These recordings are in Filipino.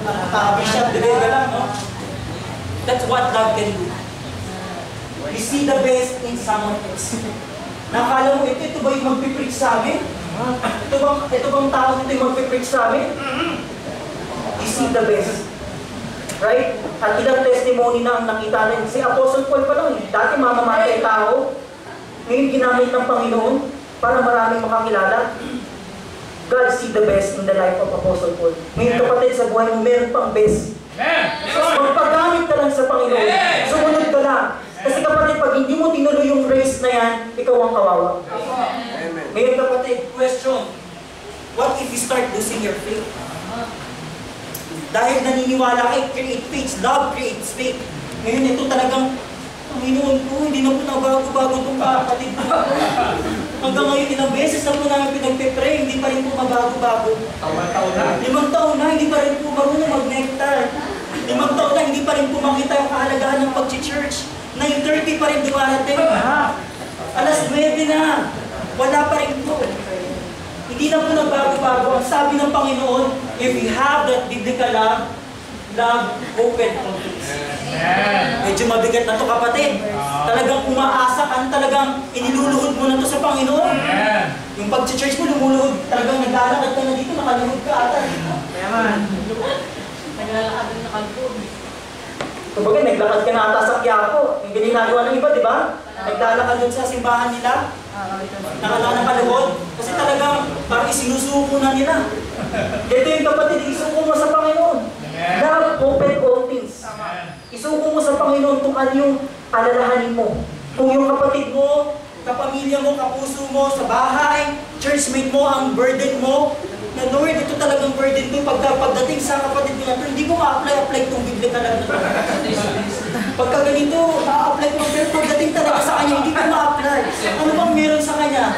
nakatabi siya, dilega lang, no? That's what love can do. We see the best in someone else. Nakala mo, ito ba yung magpipreach sa amin? Ito bang tao ito yung magpipreach sa amin? We see the best. Right? At ilang testimony na ang nakita natin. Si Apostle Paul pa lang, dati mamamatay tao. Ngayon ginamit ng Panginoon para maraming makakilala. God see the best in the life of Apostle Paul. Ngayon kapatid, sa buhay mo, meron pang best. Magpagamit ka lang sa Panginoon. Sumunod ka lang. Kasi kapatid, pag hindi mo tinuloy yung race na yan, ikaw ang kawawa. Ngayon kapatid, question. What if you start losing your faith? Dahil naniniwala ka, create faith. Love creates faith. Ngayon ito talagang, Panginoon ko, hindi na po nabago-bago itong kapatid ko. Hanggang ngayon, ilang beses na po namin pinagpipray, hindi pa rin po mabago-bago. 5 taon na, hindi pa rin po marunong mag-nectar. 5 taon na, hindi pa rin po makita yung kahalagahan ng pag-church. 9:30 pa rin dumarating. Alas 9 na, wala pa rin po. Hindi na po nagbago-bago. Ang sabi ng Panginoon, if you have that biblical love, open confidence. Medyo mabigat na to kapatid. Talagang umaasa ka, talagang iniluluhod mo na to sa Panginoon. Yung pag-church mo, lumuluhod. Talagang naglalakad ka na dito, nakaluhod ka ata dito. Naglalakad na nakaluhod. Kumbaga, naglakad ka na ata sa Quiapo. Yung ginagawa ng iba, di ba? Naglalakad dun sa simbahan nila. Nakaluhod. Kasi talagang parang isinusuko na nila. Ito yung kapatid, isuko mo sa Panginoon. Love, open all things. Isuko mo sa Panginoon kung ano yung alalahanin mo. Kung yung kapatid mo, kapamilya mo, kapuso mo, sa bahay, churchmate mo, ang burden mo, na Lord, ito talagang burden ko. Pagdating sa kapatid mo na ito, hindi ko ma-apply itong Biblia talaga. Pagka ganito, ma-apply ko, pero pagdating talaga sa kanya, hindi ko ma-apply. Ano bang meron sa kanya?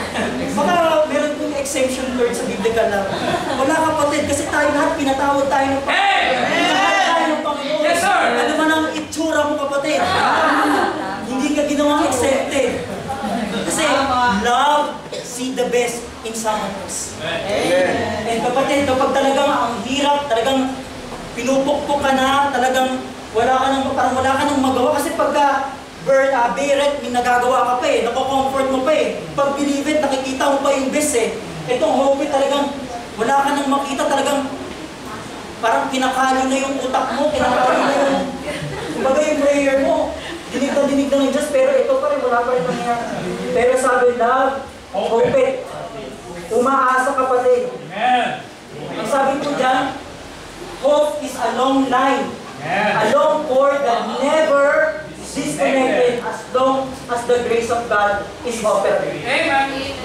Baka meron kong exemption, Lord, sa Biblia lang. Wala kapatid, kasi tayo lahat, pinatawad tayo ng Panginoon. Pinatawad tayo ng Panginoon. Yes, sir! Ano man ang itsura mo, kapatid? Hindi ka ginawang exempted. Kasi love, see the best in someone else. And kapatid, kapag talagang ang hirap, talagang pinupukpok ka na, talagang parang wala ka nang magawa. Kasi pagka Beret, may nagagawa ka pa eh, nako-comfort mo pa eh. Pag believe it, nakikita mo pa yung best eh. Itong hope it, talagang wala ka nang makita, talagang parang kinakalo na yung utak mo, kinakalo na yung, kumbaga yung prayer mo. Dinig na ng Diyos, pero ito pa rin, wala pa rin nangyayari. Pero sabi, love, hope it. Umaasa kapatid. Ang sabi ko dyan, hope is a long line. A long cord that never disconnected as long as the grace of God is offered.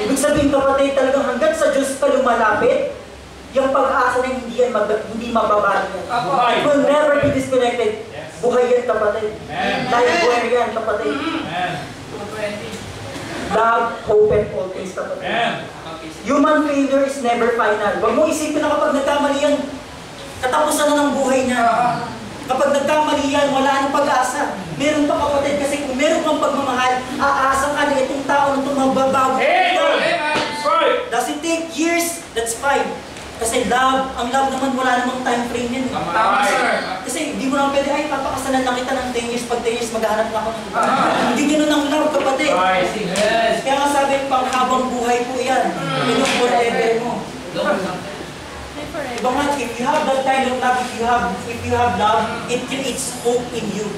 Ibig sabihin kapatid, talagang hanggang sa Diyos ka lumalapit, yung pag-asa na hindi mababalik yan. It will never be disconnected. Buhay yan kapatid. Life buhay yan kapatid. Love, hope, and all things kapatid. Human failure is never final. Huwag mo isipin na kapag nagkamali yan, katapusan na ng buhay niya. Kapag nagkamali yan, wala nang pag-asa. Meron pa kapatid, kasi kung meron kang pagmamahal, aasa ka na itong tao na itong magbabago. Does it take years? That's fine. Kasi love, ang love naman wala namang time frame yan. Tama, sir. Kasi hindi mo naman pwede, ay papakasalan lang kita ng 10 years, pag 10 years maghahanap na ako ng iba. Hindi ganoon ang love kapatid. Kaya nga sabi, pang habang buhay po yan. Yun yung forever mo. Diba nga, if you have that kind of love, if you have love, it creates hope in you.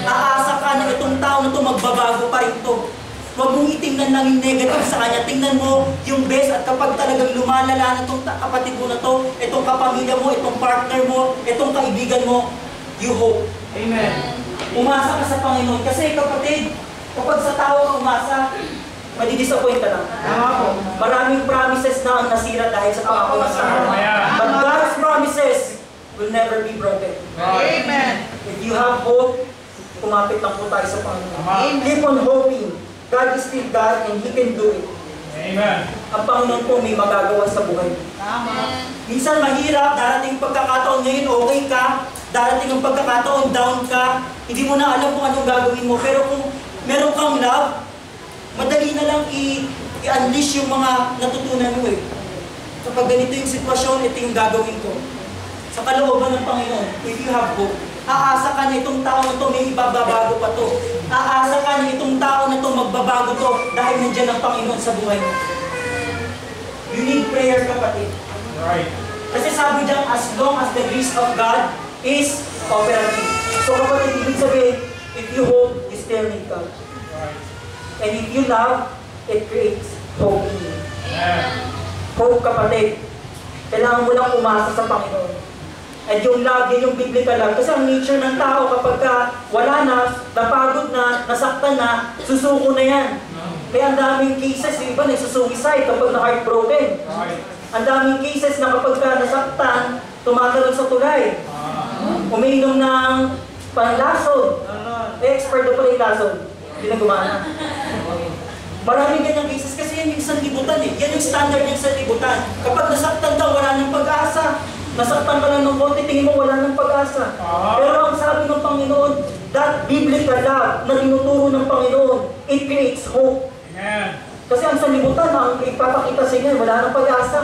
Aasa ka na itong tao na ito, magbabago pa rin ito. Huwag mong itingnan lang yung negative sa kanya. Tingnan mo yung best, at kapag talagang lumalala na itong kapatid mo na ito, itong kapamilya mo, itong partner mo, itong kaibigan mo, you hope. Amen. Umasa ka sa Panginoon. Kasi kapatid, kapag sa tao ka umasa, madidisappoint ka lang. Maraming promises na ang nasira dahil sa pangako ng tao. But God's promises will never be broken. Amen. If you have hope, kumapit lang po tayo sa Panginoon. Keep on hoping. God is still God and He can do it. Amen. Ang Panginoon po may magagawa sa buhay. Tama. Minsan mahirap, darating pagkakataon ngayon, okay ka. Darating ang pagkakataon, down ka. Hindi mo na alam kung anong gagawin mo. Pero kung meron kang love, madali na lang i-unleash yung mga natutunan mo eh. Kapag ganito yung sitwasyon, ito yung gagawin ko. sa kalooban ng Panginoon, if you have hope, aasa ka na itong tao na ito, may ibabago pa to. Aasa ka na itong tao na ito, magbabago to dahil nandiyan ang Panginoon sa buhay mo. You need prayer, kapatid. Right. Kasi sabi diyan, as long as the grace of God is operative. So kapatid, ibig sabihin, if you hope, you still need God. Right. And if you love, it creates hope in you. Amen. Hope, kapatid. Kailangan mo lang umasa sa Panginoon. At yung love, yun yung biblical love. Kasi ang nature ng tao, kapag wala na, napagod na, nasaktan na, susuko na yan. Kaya ang daming cases, yung iba nagsusuicide kapag na-heartbroken. Ang daming cases na kapag nasaktan, tumatalon sa tulay. Umiinom ng panlasod. Expert na pala yung lasod. Hindi na gumana. Maraming ganyang cases kasi yan yung sanlibutan eh. Yan yung standard ng sanlibutan. Kapag nasaktan ka, wala nang pag-asa. Nasaktan ka lang ng konti, tingin mo wala nang pag-asa. Pero ang sabi ng Panginoon, that biblical love na tinuturo ng Panginoon, it creates hope. Amen. Kasi ang sanlibutan, ang ipapakita sa inyo, wala nang pag-asa.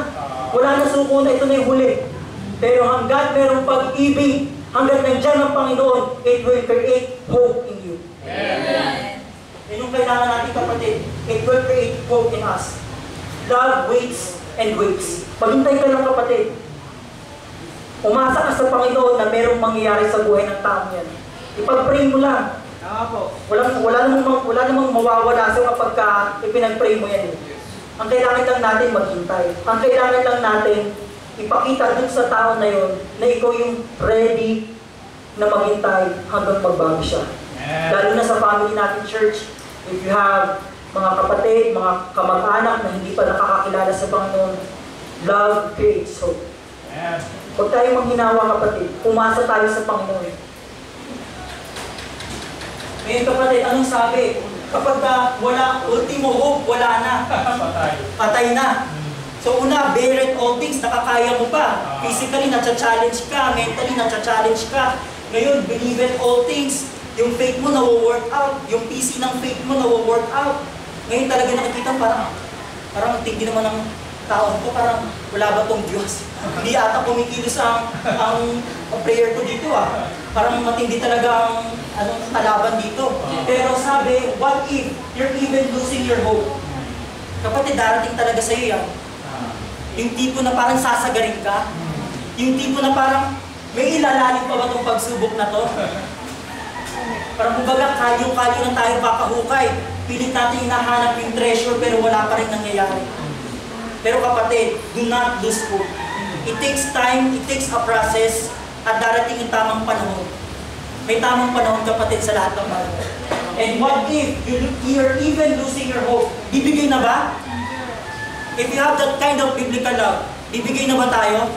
Wala nang suko na, ito na yung huli. Pero hanggat merong pag-ibig, hanggat nandiyan ang Panginoon, it will create hope in you. Amen. Yan yung kailangan natin, kapatid. It will create hope in us. Love waits and waits. Maghintay ka lang, kapatid. Umasa ka sa Panginoon na merong mangyayari sa buhay ng taong yan. Ipag-pray mo lang. Wala namang mawawala sa kapag ipinag-pray mo yan. Ang kailangan lang natin maghintay. Ang kailangan lang natin ipakita dun sa tao na yon na ikaw yung ready na maghintay hanggang magbago siya. Lalo na sa family natin, church, if you have mga kapatid, mga kamag-anak na hindi pa nakakakilala sa Panginoon, love creates hope. Huwag tayo manghinawa, kapatid. Umasa tayo sa Panginoon. Ngayon, kapatid, anong sabi? Kapag wala, ultimo hope, wala na. Patay na. So una, bear it all things, nakakaya mo pa. Physically, nacha-challenge ka. Mentally, nacha-challenge ka. Ngayon, believe it all things. Yung faith mo na-work out. Yung PC ng faith mo na-work out. Ngayon talaga nakikita parang tindi naman ng taon ko, parang wala ba tong Diyos? Hindi ata kumikilos ang prayer ko dito ah. Parang matindi talaga ang kalaban dito. Pero sabi, what if you're even losing your hope? Kapatid, darating talaga sa'yo yan. Yung tipo na parang sasagarin ka. Yung tipo na parang may ilalalim pa ba itong pagsubok na to? Parang kumbaga, kalyo-kalyo na tayo kakahukay. Pilit natin hinahanap yung treasure pero wala pa rin nangyayari. Pero kapatid, do not lose hope. It takes time, it takes a process, at darating yung tamang panahon. May tamang panahon, kapatid, sa lahat ng bagay. And what if you're even losing your hope? Bibigay na ba? If you have that kind of biblical love, bibigay na ba tayo?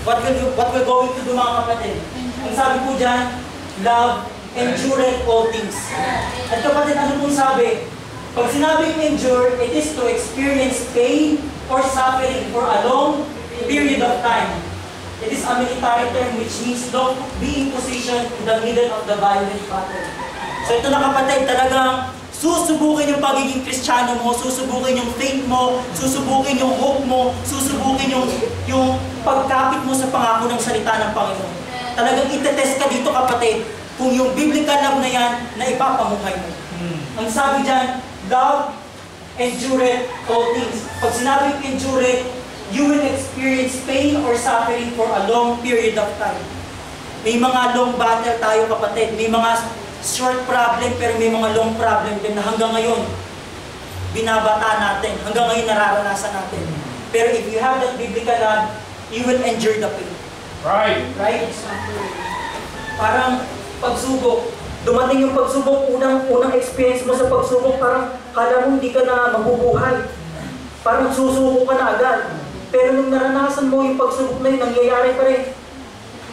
What we're going to do, mga kapatid? Ang sabi po dyan, love endureth all things. At kapatid, ano pong sabi? Pag sinabing endure, it is to experience pain or suffering for a long period of time. It is a military term which means don't be in position in the middle of the violent battle. So ito na, kapatid, talagang susubukin yung pagiging Kristiyano mo, susubukin yung faith mo, susubukin yung hope mo, susubukin yung pagkapit mo sa pangako ng salita ng Panginoon. Talagang itetest ka dito, kapatid, kung yung biblical love na yan na ipapamuhay mo. Ang sabi dyan, love endureth all things. Pag sinabing endureth, you will experience pain or suffering for a long period of time. May mga long battle tayo, kapatid. May mga short problem, pero may mga long problem din na hanggang ngayon, binabata natin. Hanggang ngayon, nararanasan natin. Pero if you have that biblical love, you will endure the pain. Right. Right? Parang pagsubok. Dumating yung pagsubok, unang experience mo sa pagsubok, parang kala mo hindi ka na mabubuhay. Parang susuko ka na agad. Pero nung naranasan mo yung pagsubok na yun, nangyayari pa rin.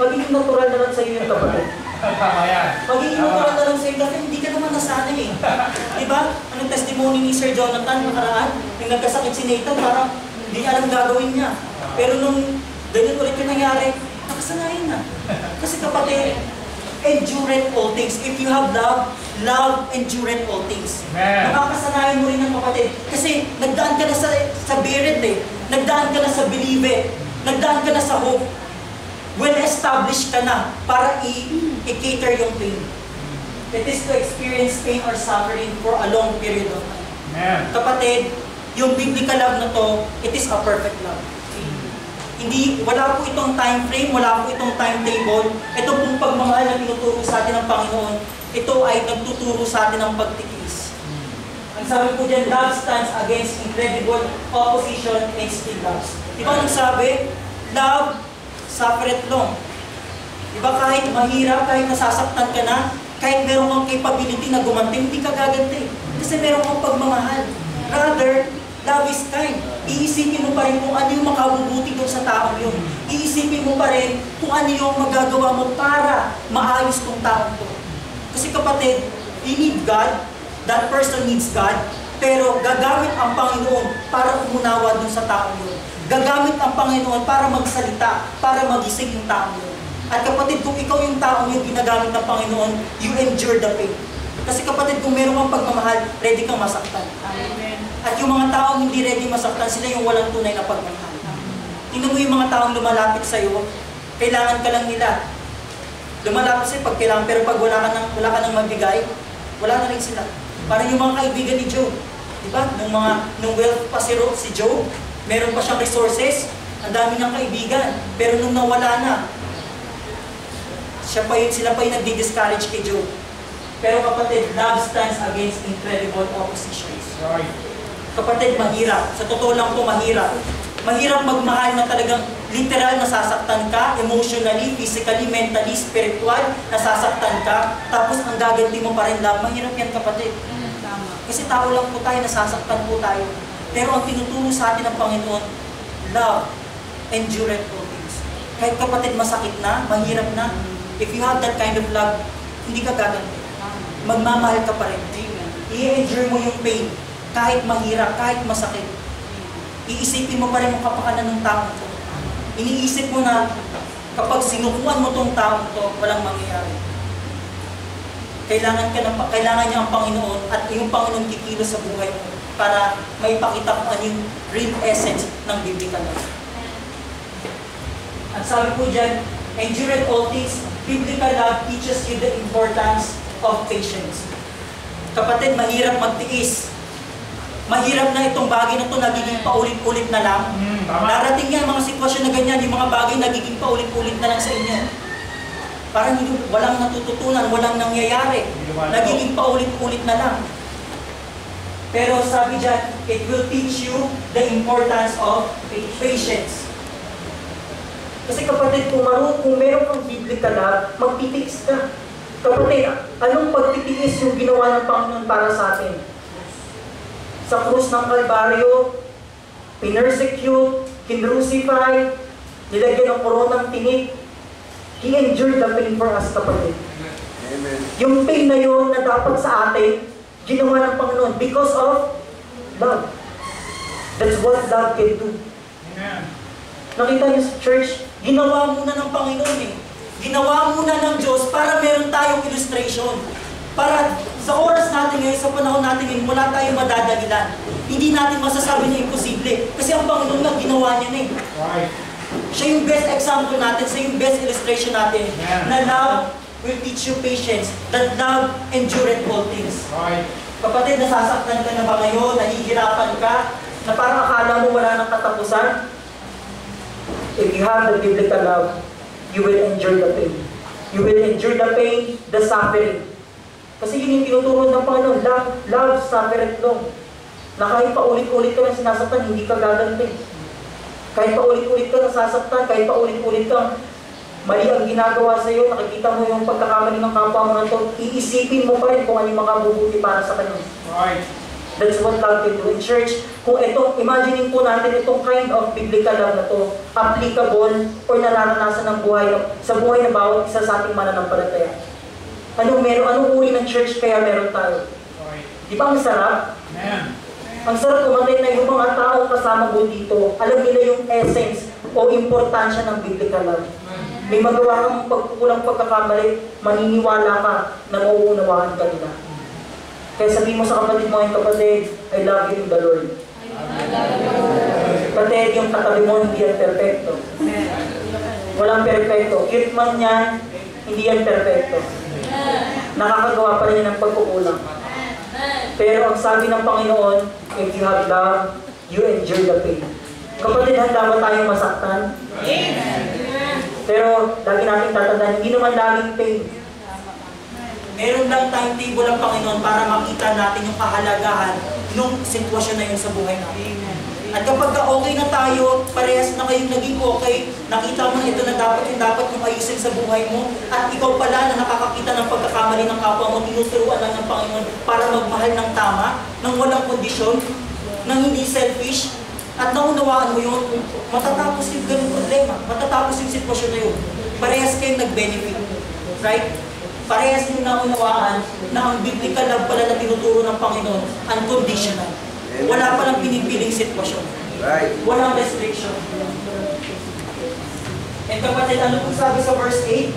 Magiging natural na lang sa iyo yung kapatid. Tama yan. Magiging natural na lang sa iyo kasi hindi ka naman nasanay eh. Diba? Anong testimony ni Sir Jonathan nakaraan? Yung nagkasakit si Nathan, parang hindi alam gagawin niya. Pero nung ganyan ulit yung nangyari, nakasanayan na. Kasi kapatid, endureth all things. If you have love, love endureth all things. Makakasanayan mo rin ng kapatid. Kasi nagdaan ka na sa bear it eh. Nagdaan ka na sa believe it. Nagdaan ka na sa hope. Well-established ka na para i-cater yung pain. It is to experience pain or suffering for a long period of time. Amen. Kapatid, yung biblical love na to, it is a perfect love. Hindi, wala po itong time frame, wala po itong timetable. Ito pong pagmamahal na tinuturo sa atin ng Panginoon, ito ay nagtuturo sa atin ng pagtitiis. Ang sabi po dyan, love stands against incredible opposition and still loves. Di ba nagsabi? Love suffereth long. Di ba kahit mahirap, kahit nasasaktan ka na, kahit meron kang capability na gumanti, hindi ka gaganti. Kasi meron kang pagmamahal. Rather, love is kind. Iisipin mo pa rin kung ano yung makabubuti doon sa taong yun. Iisipin mo pa rin kung ano yung magagawa mo para maayos tong taong to. Kasi kapatid, you need God, that person needs God, pero gagamit ang Panginoon para umunawa doon sa taong yun. Gagamit ang Panginoon para magsalita, para magising yung taong yun. At kapatid, kung ikaw yung taong yung ginagamit ng Panginoon, you endure the pain. Kasi kapatid, kung meron kang pagmamahal, ready kang masaktan. Amen. At yung mga taong hindi ready masaktan, sila yung walang tunay na pagmamahal. Tingnan mo yung mga taong lumalapit sa'yo, kailangan ka lang nila. Lumalapit sa'yo pag kailangan, pero pag wala ka nang magbigay, wala na rin sila. Parang yung mga kaibigan ni Job. Diba? Nung wealth pa si Job, meron pa siyang resources, ang dami niyang kaibigan. Pero nung nawala na, sila pa yung nagdi-discourage kay Job. Pero kapatid, love stands against incredible oppositions. Right. Kapatid, mahirap. Sa totoo lang po, mahirap. Mahirap magmahal na talagang literal nasasaktan ka, emotionally, physically, mentally, spiritual, nasasaktan ka, tapos ang gaganti mo pa rin love. Mahirap yan, kapatid. Tama. Kasi tao lang po tayo, nasasaktan po tayo. Pero ang tinuturo sa atin ng Panginoon, love, endureth all things. Kahit kapatid, masakit na, mahirap na, if you have that kind of love, hindi ka gaganti. Magmamahal ka pa rin. I-endure mo yung pain. Kahit mahirap, kahit masakit. Iisipin mo pa rin yung kapakanan ng taong to. Iniisip mo na kapag sinukuan mo tong taong to, walang mangyayari. Kailangan niya ang Panginoon at yung Panginoon kikilos sa buhay mo para maipakita kung ano yung real essence ng biblical love. At sabi po dyan, endure all things. Biblical love teaches you the importance of patience. Kapatid, mahirap magtiis. Mahirap na itong bagay na ito nagiging paulit-ulit na lang. Tama. Darating yan, mga sitwasyon na ganyan, yung mga bagay nagiging paulit-ulit na lang sa inyo. Parang walang natututunan, walang nangyayari. Nagiging paulit-ulit na lang. Pero sabi dyan, it will teach you the importance of patience. Kasi kapatid, kung meron kang biblical love, magtitiis ka. Kapatid, anong pagtitiis yung ginawa ng Panginoon para sa atin? Sa krus ng Kalbaryo, pinersecute, kinrucify, nilagyan ng koronang tinik. He endured the pain for us, kapatid. Amen. Yung pain na yun na dapat sa atin, ginawa ng Panginoon because of love. That's what love can do. Amen. Nakita niyo sa church, ginawa muna ng Panginoon eh. Ginawa muna ng Diyos para meron tayong illustration. Para sa oras natin ngayon, sa panahon natin ngayon, wala tayong madadagilan. Hindi natin masasabi na imposible. Kasi ang Panginoon nga, ginawa niya na eh. Right. Siya yung best example natin, siya yung best illustration natin. Yeah. Na love will teach you patience. That love endureth all things. Right. Kapatid, nasasaktan ka na ba ngayon? Nahihirapan ka? Na parang akala mo wala nang katapusan? If you have the biblical love, you will endure the pain. You will endure the pain, the suffering. Kasi yun yung tinuturo ng Panginoon, love suffereth long. Na kahit paulit-ulit ka na sinasaktan, hindi ka gaganti. Kahit paulit-ulit ka nasasaktan, kahit paulit-ulit ka mali ang ginagawa sa iyo, nakikita mo yung pagkakamali ng kapwa mo na ito, iisipin mo pa rin kung ano yung makabubuti para sa kanya. Right. That's what love can do in church. Kung imaginein po natin itong kind of biblical love na to, applicable or nararanasan ng buhay, sa buhay ng bawat isa sa ating mananampalataya. Anong uri ng church kaya meron tayo? Right. Di ba ang sarap? Amen. Ang sarap kumatin na yung mga tao kasama mo dito, alam nila yung essence o importansya ng biblical love. May magawa kang pagkukulang pagkakamali, maniniwala ka na mauunawaan ka nila. Kaya sabihin mo sa kapatid mo, yung kapatid, I love you in the Lord. Kapatid, yung katabi mo, hindi yan perfecto. Walang perfecto. Cute man yan, hindi yan perfecto. Nakakagawa pa rin yan ng pagkukulang. Pero ang sabi ng Panginoon, if you have love, you endure the pain. Kapatid, handa ba tayong masaktan? Pero lagi natin tatandaan, hindi naman laging pain. Meron lang timetable ang Panginoon para makita natin yung kahalagahan ng sitwasyon na yun sa buhay natin. At kapag okay na tayo, parehas na kayong naging okay, nakita mo na ito na dapat mong ayusin sa buhay mo, at ikaw pala na nakakakita ng pagkakamali ng kapwa mo, tinuturuan lang ng Panginoon para magmahal ng tama, ng walang kondisyon, ng hindi selfish, at naunawaan mo yun, matatapos yung ganung problema, matatapos yung sitwasyon na yun. Parehas kayong nag-benefit. Right? Parehas yung naunawaan na ang biblical love pala na tinuturo ng Panginoon, unconditional. Wala palang pinipiling sitwasyon. Right. Walang restriction. And kapatid, ano po sabi sa verse 8?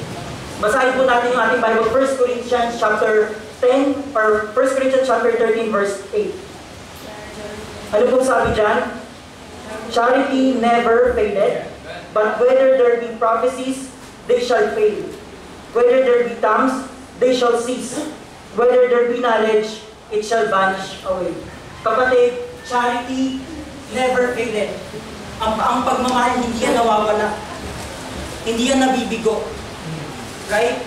Basahin po natin yung ating Bible, 1 Corinthians chapter 10 or 1 Corinthians chapter 13 verse 8. Ano po sabi dyan? Charity never faded, but whether there be prophecies, they shall fade. Whether there be tongues, they shall cease. Whether there be knowledge, it shall vanish away. Kapatid, charity never faded. Ang pagmamahal, hindi yan nawawala. Hindi yan nabibigo. Right?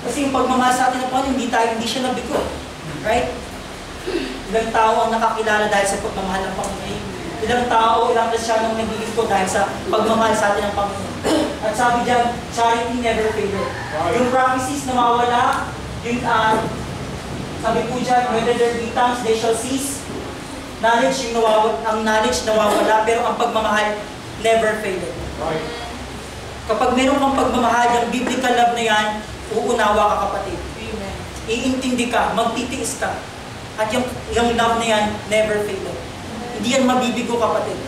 Kasi yung pagmamahal sa atin ng Panginoon, hindi siya nabigo. Right? Ilang tao ang nakakilala dahil sa pagmamahal ng Panginoon. Ilang tao, ilang Kristiyanong naglilingkod dahil sa pagmamahal sa atin ng Panginoon. At sabi diyan, charity never faded. Yung prophecies nawawala, yung sabi po diyan, whether there be tongues, they shall cease. Knowledge yung ang knowledge nawawala, pero ang pagmamahal never faded. Kapag meron kang pagmamahal, yung biblical love na yan, uunawa ka, kapatid. Iintindi ka, magtitiis ka. At yung love na yan, never faded. Hindi yan mabibigo, kapatid.